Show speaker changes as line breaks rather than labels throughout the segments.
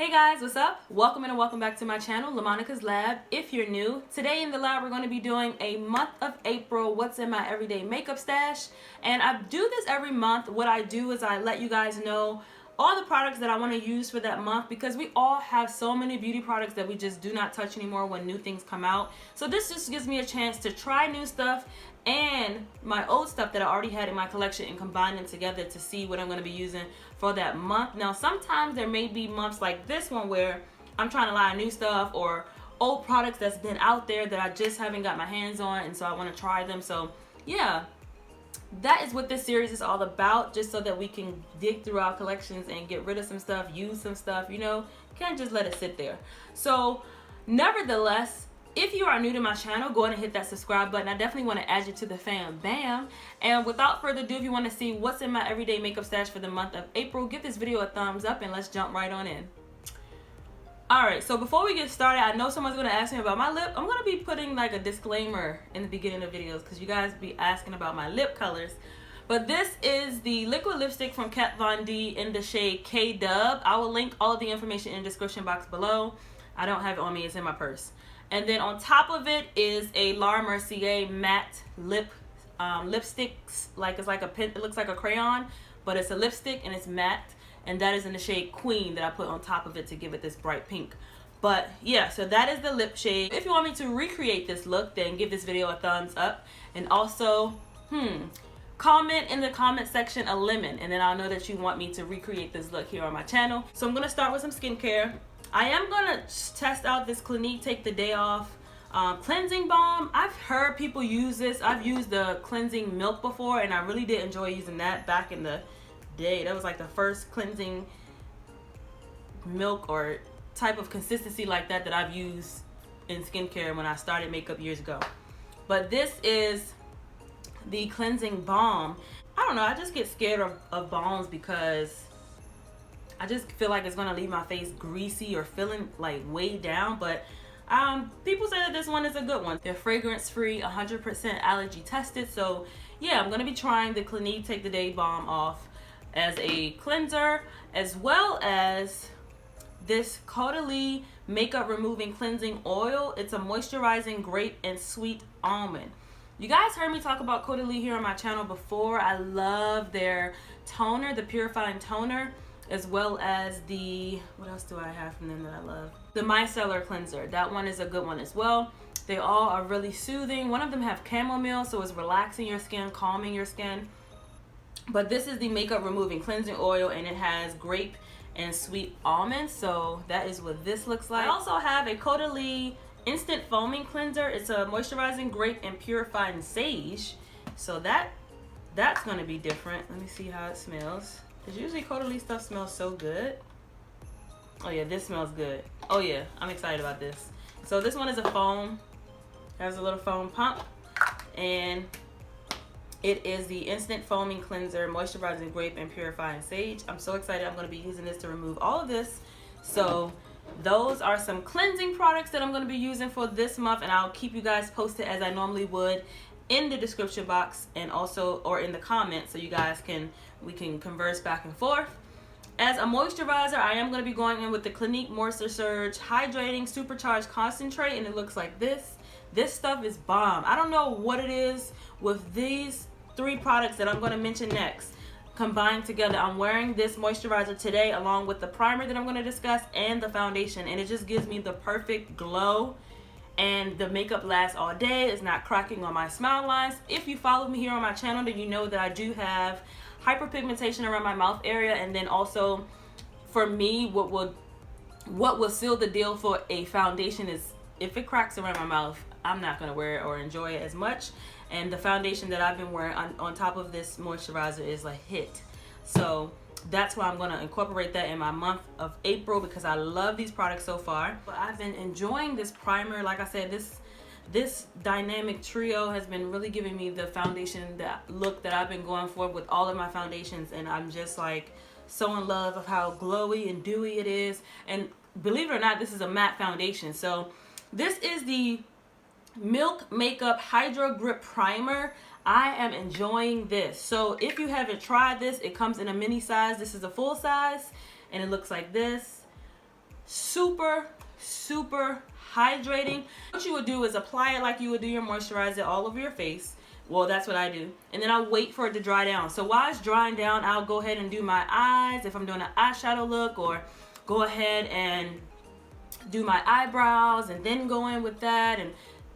Hey guys, what's up? Welcome and welcome back to my channel, LaMonicas Lab. If you're new, today in the lab we're going to be doing a month of April, what's in my everyday makeup stash. And I do this every month. What I do is I let you guys know all the products that I want to use for that month, because we all have so many beauty products that we just do not touch anymore when new things come out. So this just gives me a chance to try new stuff and my old stuff that I already had in my collection and combine them together to see what I'm going to be using for that month. Now sometimes there may be months like this one where I'm trying to line new stuff or old products that's been out there that I just haven't got my hands on, and so I want to try them. So yeah, that is what this series is all about, just so that we can dig through our collections and get rid of some stuff, use some stuff, you know, can't just let it sit there. So nevertheless, if you are new to my channel, go ahead and hit that subscribe button. I definitely want to add you to the fam bam. And without further ado, if you want to see what's in my everyday makeup stash for the month of April, give this video a thumbs up and let's jump right on in. Alright, so before we get started, I know someone's going to ask me about my lip. I'm going to be putting like a disclaimer in the beginning of videos because you guys be asking about my lip colors. But this is the liquid lipstick from Kat Von D in the shade K-Dub. I will link all of the information in the description box below. I don't have it on me, it's in my purse. And then on top of it is a Laura Mercier matte lipsticks. Like it's like a pen, it looks like a crayon, but it's a lipstick and it's matte. And that is in the shade Queen that I put on top of it to give it this bright pink. But yeah, so that is the lip shade. If you want me to recreate this look, then give this video a thumbs up. And also, comment in the comment section a lemon, and then I'll know that you want me to recreate this look here on my channel. So I'm gonna start with some skincare. I am gonna test out this Clinique Take the Day Off cleansing balm. I've heard people use this. I've used the cleansing milk before, and I really did enjoy using that back in the day. That was like the first cleansing milk or type of consistency like that that I've used in skincare when I started makeup years ago. But this is the cleansing balm. I don't know, I just get scared of balms because I just feel like it's gonna leave my face greasy or feeling like weighed down. But people say that this one is a good one. They're fragrance free, 100% allergy tested. So yeah, I'm gonna be trying the Clinique Take the Day Balm off as a cleanser, as well as this Caudalie makeup removing cleansing oil. It's a moisturizing grape and sweet almond. You guys heard me talk about Caudalie here on my channel before. I love their toner, the purifying toner, as well as the, what else do I have from them that I love? The Micellar cleanser. That one is a good one as well. They all are really soothing. One of them have chamomile, so it's relaxing your skin, calming your skin. But this is the makeup removing cleansing oil, and it has grape and sweet almonds. So that is what this looks like. I also have a Caudalie instant foaming cleanser. It's a moisturizing grape and purifying sage. So that's gonna be different. Let me see how it smells. Because usually Caudalie stuff smells so good. Oh yeah, this smells good. Oh yeah, I'm excited about this. So this one is a foam. Has a little foam pump. And it is the instant foaming cleanser, moisturizing grape and purifying sage. I'm so excited. I'm going to be using this to remove all of this. So those are some cleansing products that I'm going to be using for this month, and I'll keep you guys posted as I normally would in the description box and also or in the comments, so you guys we can converse back and forth. As a moisturizer, I am going to be going in with the Clinique Moisture Surge Hydrating Supercharged Concentrate, and it looks like this. This stuff is bomb. I don't know what it is with these three products that I'm going to mention next combined together. I'm wearing this moisturizer today along with the primer that I'm going to discuss and the foundation, and it just gives me the perfect glow, and the makeup lasts all day. It's not cracking on my smile lines. If you follow me here on my channel, then you know that I do have hyperpigmentation around my mouth area, and then also for me what will seal the deal for a foundation is if it cracks around my mouth, I'm not going to wear it or enjoy it as much. And the foundation that I've been wearing on top of this moisturizer is a hit. So that's why I'm going to incorporate that in my month of April, because I love these products so far. But I've been enjoying this primer. Like I said, this dynamic trio has been really giving me the foundation look that I've been going for with all of my foundations. And I'm just like so in love of how glowy and dewy it is. And believe it or not, this is a matte foundation. So this is the Milk Makeup Hydro Grip Primer. I am enjoying this. So if you haven't tried this, it comes in a mini size. This is a full size and it looks like this. super hydrating. What you would do is apply it like you would do your moisturizer all over your face. Well, that's what I do. And then I'll wait for it to dry down. So while it's drying down, I'll go ahead and do my eyes if I'm doing an eyeshadow look, or go ahead and do my eyebrows and then go in with that and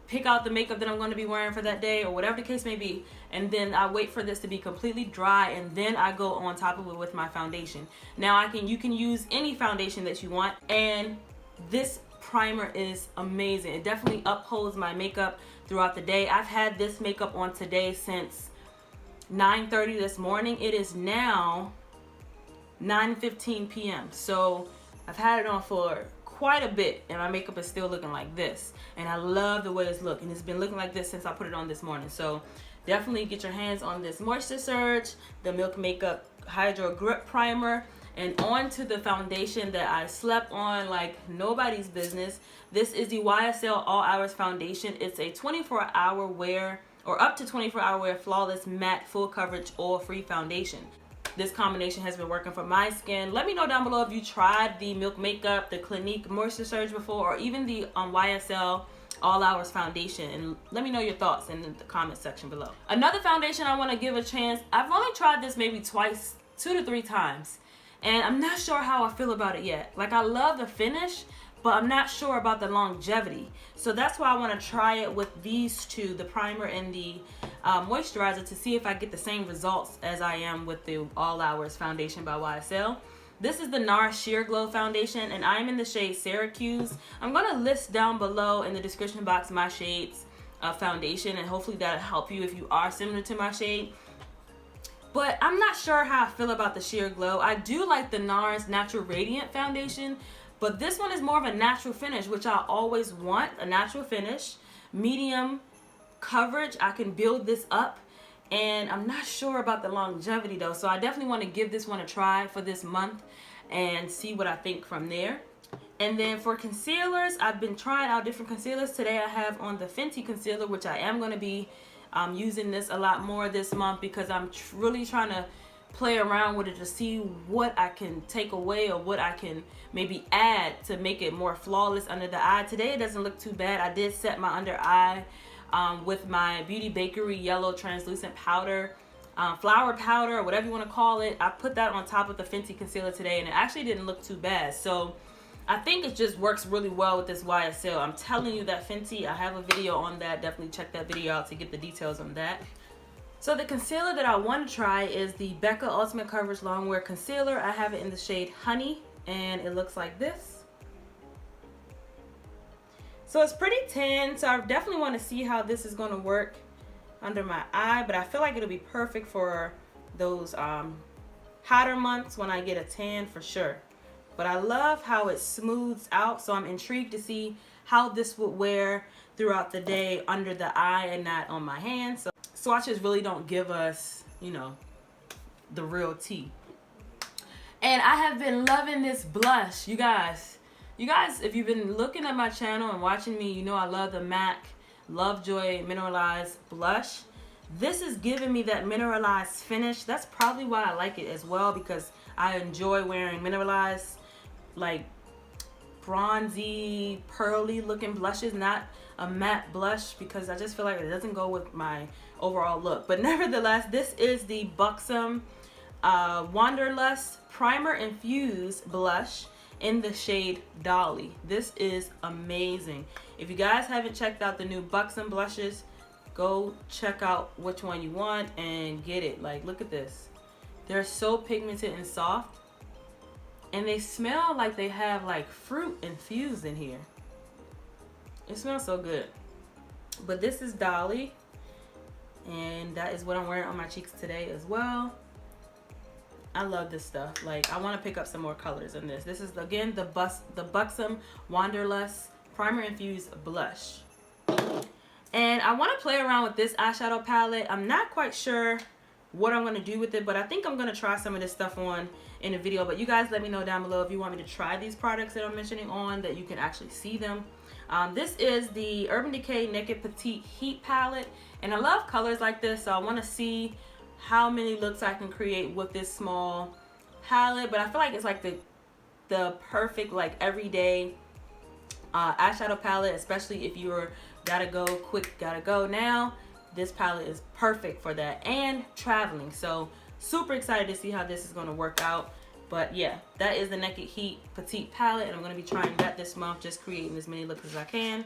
pick out the makeup that I'm going to be wearing for that day, or whatever the case may be. And then I wait for this to be completely dry, and then I go on top of it with my foundation. Now you can use any foundation that you want, and this primer is amazing. It definitely upholds my makeup throughout the day. I've had this makeup on today since 9:30 this morning. It is now 9:15 p.m. So I've had it on for quite a bit, and my makeup is still looking like this, and I love the way it's looking. It's been looking like this since I put it on this morning. So definitely get your hands on this Moisture Surge, the Milk Makeup Hydro Grip Primer, and on to the foundation that I slept on like nobody's business. This is the YSL All Hours Foundation. It's a 24-hour wear, or up to 24-hour wear, flawless matte full coverage oil-free foundation. This combination has been working for my skin. Let me know down below if you tried the Milk Makeup, the Clinique Moisture Surge before, or even the YSL All Hours Foundation, and let me know your thoughts in the comment section below. Another foundation I want to give a chance. I've only tried this maybe twice, 2 to 3 times, and I'm not sure how I feel about it yet. Like, I love the finish, but I'm not sure about the longevity. So that's why I want to try it with these two, the primer and the moisturizer, to see if I get the same results as I am with the All Hours Foundation by YSL. This is the NARS Sheer Glow Foundation, and I'm in the shade Syracuse. I'm going to list down below in the description box my shades of foundation, and hopefully that'll help you if you are similar to my shade. But I'm not sure how I feel about the Sheer Glow. I do like the NARS Natural Radiant Foundation, but this one is more of a natural finish, which I always want, a natural finish. Medium coverage, I can build this up, and I'm not sure about the longevity though. So I definitely want to give this one a try for this month and see what I think from there. And then for concealers, I've been trying out different concealers. Today I have on the Fenty concealer, which I am going to be using this a lot more this month, because I'm really trying to play around with it to see what I can take away or what I can maybe add to make it more flawless under the eye. Today it doesn't look too bad. I did set my under eye with my Beauty Bakery yellow translucent powder, flower powder, or whatever you want to call it. I put that on top of the Fenty concealer today, and it actually didn't look too bad. So I think it just works really well with this YSL. I'm telling you that Fenty, I have a video on that. Definitely check that video out to get the details on that. So the concealer that I want to try is the Becca Ultimate Coverage Longwear Concealer. I have it in the shade Honey, and it looks like this. So it's pretty tan, so I definitely want to see how this is going to work under my eye, but I feel like it'll be perfect for those hotter months when I get a tan for sure. But I love how it smooths out, so I'm intrigued to see how this would wear throughout the day under the eye and not on my hands. So swatches really don't give us, you know, the real tea. And I have been loving this blush, you guys. If you've been looking at my channel and watching me, you know I love the MAC Lovejoy Mineralized Blush. This is giving me that mineralized finish. That's probably why I like it as well, because I enjoy wearing mineralized, like bronzy, pearly looking blushes, not a matte blush, because I just feel like it doesn't go with my overall look. But nevertheless, this is the Buxom Wanderlust Primer Infused Blush in the shade Dolly. This is amazing. If you guys haven't checked out the new Buxom blushes, go check out which one you want and get it. Like, look at this. They're so pigmented and soft, and they smell like they have like fruit infused in here. It smells so good. But this is Dolly, and that is what I'm wearing on my cheeks today as well. I love this stuff. Like, I want to pick up some more colors in this. This is, again, the Buxom Wanderlust Primer Infused Blush. And I want to play around with this eyeshadow palette. I'm not quite sure what I'm going to do with it, but I think I'm going to try some of this stuff on in a video. But you guys let me know down below if you want me to try these products that I'm mentioning on, that you can actually see them. This is the Urban Decay Naked Petite Heat Palette, and I love colors like this, so I want to see how many looks I can create with this small palette. But I feel like it's like the the perfect like everyday eyeshadow palette, especially if you're gotta go quick, gotta go now. This palette is perfect for that, and traveling. So super excited to see how this is going to work out. But yeah, that is the Naked Heat Petite palette, and I'm going to be trying that this month, just creating as many looks as I can.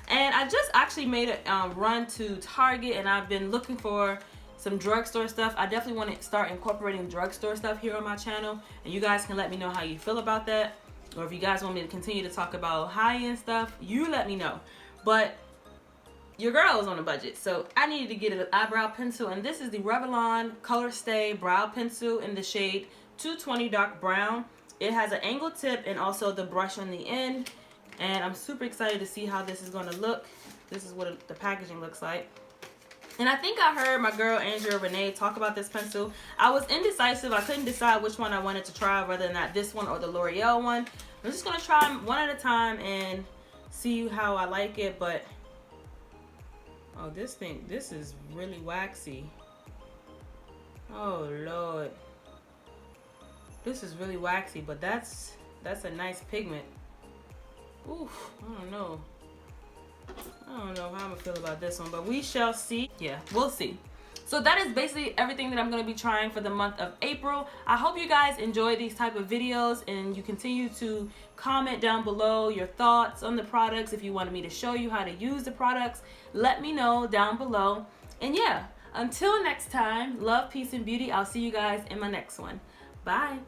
And I just actually made a run to Target, and I've been looking for some drugstore stuff. I definitely want to start incorporating drugstore stuff here on my channel, and you guys can let me know how you feel about that, or if you guys want me to continue to talk about high-end stuff, you let me know. But your girl is on a budget, so I needed to get an eyebrow pencil, and this is the Revlon Color Stay Brow Pencil in the shade 220 Dark Brown. It has an angle tip and also the brush on the end, and I'm super excited to see how this is going to look. This is what the packaging looks like. And I think I heard my girl Andrea Renee talk about this pencil. I was indecisive. I couldn't decide which one I wanted to try, whether or not this one or the L'Oreal one. I'm just going to try them one at a time and see how I like it. But oh, this is really waxy. Oh Lord, this is really waxy, but that's a nice pigment. Oof, I don't know how I'm gonna feel about this one, but we shall see. Yeah, we'll see. So that is basically everything that I'm going to be trying for the month of April. I hope you guys enjoy these type of videos, and you continue to comment down below your thoughts on the products. If you wanted me to show you how to use the products, let me know down below. And yeah, until next time, love, peace, and beauty. I'll see you guys in my next one. Bye.